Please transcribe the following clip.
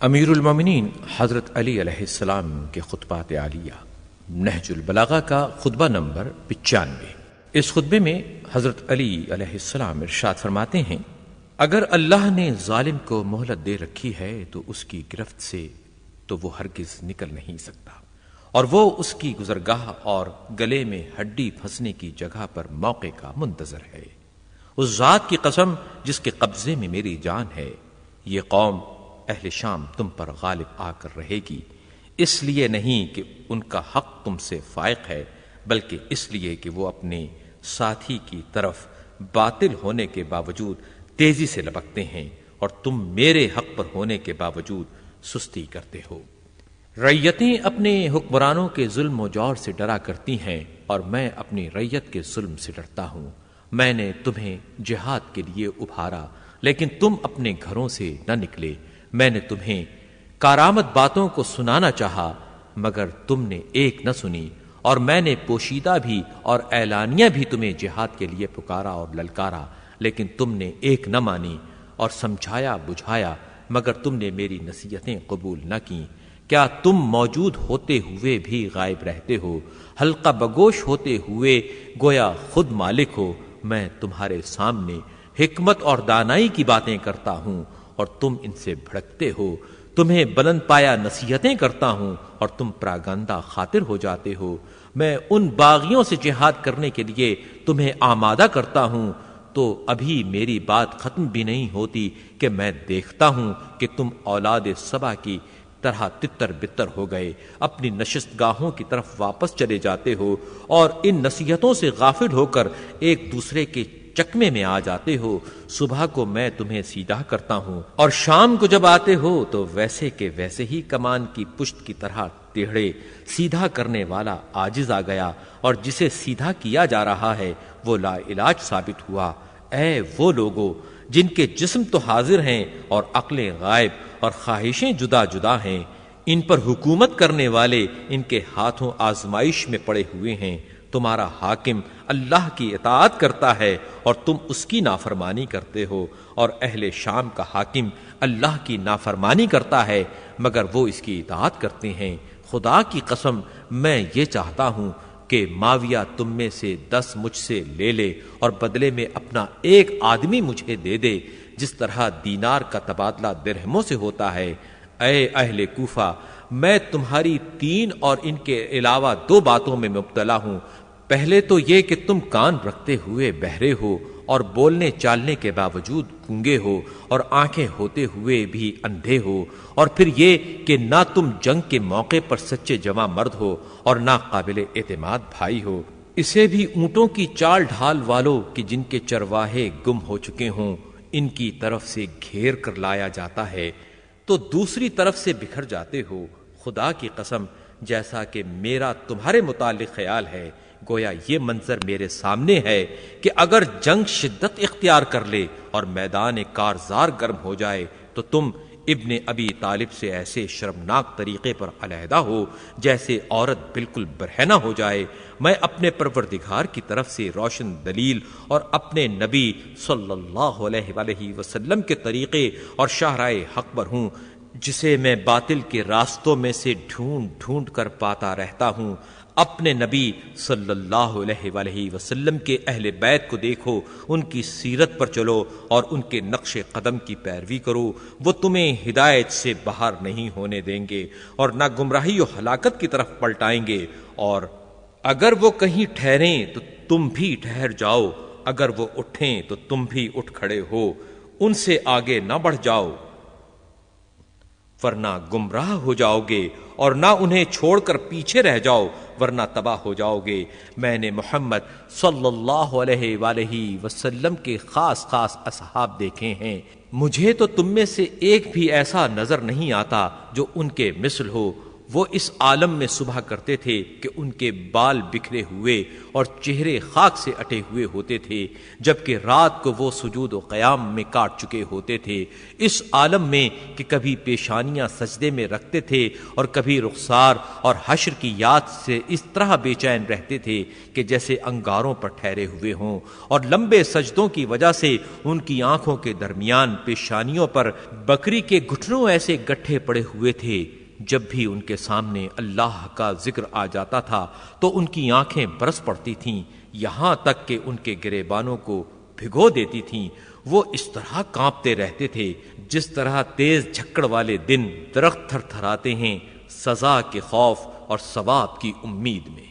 امیر المومنین حضرت علی علیہ السلام کے خطبات عالیہ نہج البلاغہ کا خطبہ نمبر 95۔ اس خطبے میں حضرت علی علیہ السلام ارشاد فرماتے ہیں، اگر اللہ نے ظالم کو مہلت دے رکھی ہے تو اس کی گرفت سے تو وہ ہرگز نکل نہیں سکتا، اور وہ اس کی گزرگاہ اور گلے میں ہڈی پھنسنے کی جگہ پر موقع کا منتظر ہے۔ اس ذات کی قسم جس کے قبضے میں میری جان ہے، یہ قوم اہل شام تم پر غالب آ کر رہے گی، اس لیے نہیں کہ ان کا حق تم سے فائق ہے، بلکہ اس لیے کہ وہ اپنے ساتھی کی طرف باطل ہونے کے باوجود تیزی سے لپکتے ہیں، اور تم میرے حق پر ہونے کے باوجود سستی کرتے ہو۔ رعیتیں اپنے حکمرانوں کے ظلم و جور سے ڈرا کرتی ہیں، اور میں اپنی رعیت کے ظلم سے ڈرتا ہوں۔ میں نے تمہیں جہاد کے لیے ابھارا، لیکن تم اپنے گھروں سے نہ نکلے۔ میں نے تمہیں کارآمد باتوں کو سنانا چاہا، مگر تم نے ایک نہ سنی، اور میں نے پوشیدہ بھی اور اعلانیہ بھی تمہیں جہاد کے لیے پکارا اور للکارا، لیکن تم نے ایک نہ مانی، اور سمجھایا بجھایا، مگر تم نے میری نصیحتیں قبول نہ کیں۔ کیا تم موجود ہوتے ہوئے بھی غائب رہتے ہو؟ حلقہ بگوش ہوتے ہوئے گویا خود مالک ہو۔ میں تمہارے سامنے حکمت اور دانائی کی باتیں کرتا ہوں، اور تم ان سے بھڑکتے ہو۔ تمہیں بلند پایا نصیحتیں کرتا ہوں، اور تم پراگندہ خاطر ہو جاتے ہو۔ میں ان باغیوں سے جہاد کرنے کے لیے تمہیں آمادہ کرتا ہوں، تو ابھی میری بات ختم بھی نہیں ہوتی کہ میں دیکھتا ہوں کہ تم اولاد سبا کی طرح تتر بتر ہو گئے، اپنی نشست گاہوں کی طرف واپس چلے جاتے ہو، اور ان نصیحتوں سے غافل ہو کر ایک دوسرے کے چکمے میں آ جاتے ہو۔ صبح کو میں تمہیں سیدھا کرتا ہوں، اور شام کو جب آتے ہو تو ویسے کے ویسے ہی کمان کی پشت کی طرح ٹیڑھے۔ سیدھا کرنے والا عاجز آ گیا، اور جسے سیدھا کیا جا رہا ہے وہ لا علاج ثابت ہوا۔ اے وہ لوگو جن کے جسم تو حاضر ہیں اور عقلیں غائب اور خواہشیں جدا جدا ہیں، ان پر حکومت کرنے والے ان کے ہاتھوں آزمائش میں پڑے ہوئے ہیں۔ تمہارا حاکم اللہ کی اطاعت کرتا ہے اور تم اس کی نافرمانی کرتے ہو، اور اہل شام کا حاکم اللہ کی نافرمانی کرتا ہے مگر وہ اس کی اطاعت کرتے ہیں۔ خدا کی قسم میں یہ چاہتا ہوں کہ معاویہ تم میں سے 10 مجھ سے لے لے، اور بدلے میں اپنا ایک آدمی مجھے دے دے، جس طرح دینار کا تبادلہ درہموں سے ہوتا ہے۔ اے اہل کوفہ، میں تمہاری 3 اور ان کے علاوہ 2 باتوں میں مبتلا ہوں۔ پہلے تو یہ کہ تم کان رکھتے ہوئے بہرے ہو، اور بولنے چالنے کے باوجود گونگے ہو، اور آنکھیں ہوتے ہوئے بھی اندھے ہو، اور پھر یہ کہ نہ تم جنگ کے موقع پر سچے جواں مرد ہو، اور نہ قابل اعتماد بھائی ہو۔ اسے بھی اونٹوں کی چال ڈھال والوں کہ جن کے چرواہے گم ہو چکے ہوں، ان کی طرف سے گھیر کر لایا جاتا ہے تو دوسری طرف سے بکھر جاتے ہو۔ خدا کی قسم جیسا کہ میرا تمہارے متعلق خیال ہے، گویا یہ منظر میرے سامنے ہے کہ اگر جنگ شدت اختیار کر لے اور میدان کارزار گرم ہو جائے تو تم ابن ابی طالب سے ایسے شرمناک طریقے پر علیحدہ ہو جیسے عورت بالکل برہنہ ہو جائے۔ میں اپنے پروردگار کی طرف سے روشن دلیل اور اپنے نبی صلی اللہ علیہ وآلہ وسلم کے طریقے اور شاہراہ حق پر ہوں، جسے میں باطل کے راستوں میں سے ڈھونڈ ڈھونڈ کر پاتا رہتا ہوں۔ اپنے نبی صلی اللہ علیہ وآلہ وسلم کے اہل بیت کو دیکھو، ان کی سیرت پر چلو اور ان کے نقش قدم کی پیروی کرو۔ وہ تمہیں ہدایت سے باہر نہیں ہونے دیں گے اور نہ گمراہی و ہلاکت کی طرف پلٹائیں گے، اور اگر وہ کہیں ٹھہریں تو تم بھی ٹھہر جاؤ، اگر وہ اٹھیں تو تم بھی اٹھ کھڑے ہو۔ ان سے آگے نہ بڑھ جاؤ ورنہ گمراہ ہو جاؤ گے، اور نہ انہیں چھوڑ کر پیچھے رہ جاؤ ورنہ تباہ ہو جاؤ گے۔ میں نے محمد صلی اللہ علیہ وآلہ وسلم کے خاص اصحاب دیکھے ہیں، مجھے تو تم میں سے ایک بھی ایسا نظر نہیں آتا جو ان کے مثل ہو۔ وہ اس عالم میں صبح کرتے تھے کہ ان کے بال بکھرے ہوئے اور چہرے خاک سے اٹے ہوئے ہوتے تھے، جبکہ رات کو وہ سجود و قیام میں کاٹ چکے ہوتے تھے، اس عالم میں کہ کبھی پیشانیاں سجدے میں رکھتے تھے اور کبھی رخسار اور حشر کی یاد سے اس طرح بے چین رہتے تھے کہ جیسے انگاروں پر ٹھہرے ہوئے ہوں، اور لمبے سجدوں کی وجہ سے ان کی آنکھوں کے درمیان پیشانیوں پر بکری کے گھٹنوں ایسے گٹھے پڑے ہوئے تھے۔ جب بھی ان کے سامنے اللہ کا ذکر آ جاتا تھا تو ان کی آنکھیں برس پڑتی تھیں، یہاں تک کہ ان کے گریبانوں کو بھگو دیتی تھیں۔ وہ اس طرح کانپتے رہتے تھے جس طرح تیز جھکڑ والے دن درخت تھر تھراتے ہیں، سزا کے خوف اور ثواب کی امید میں۔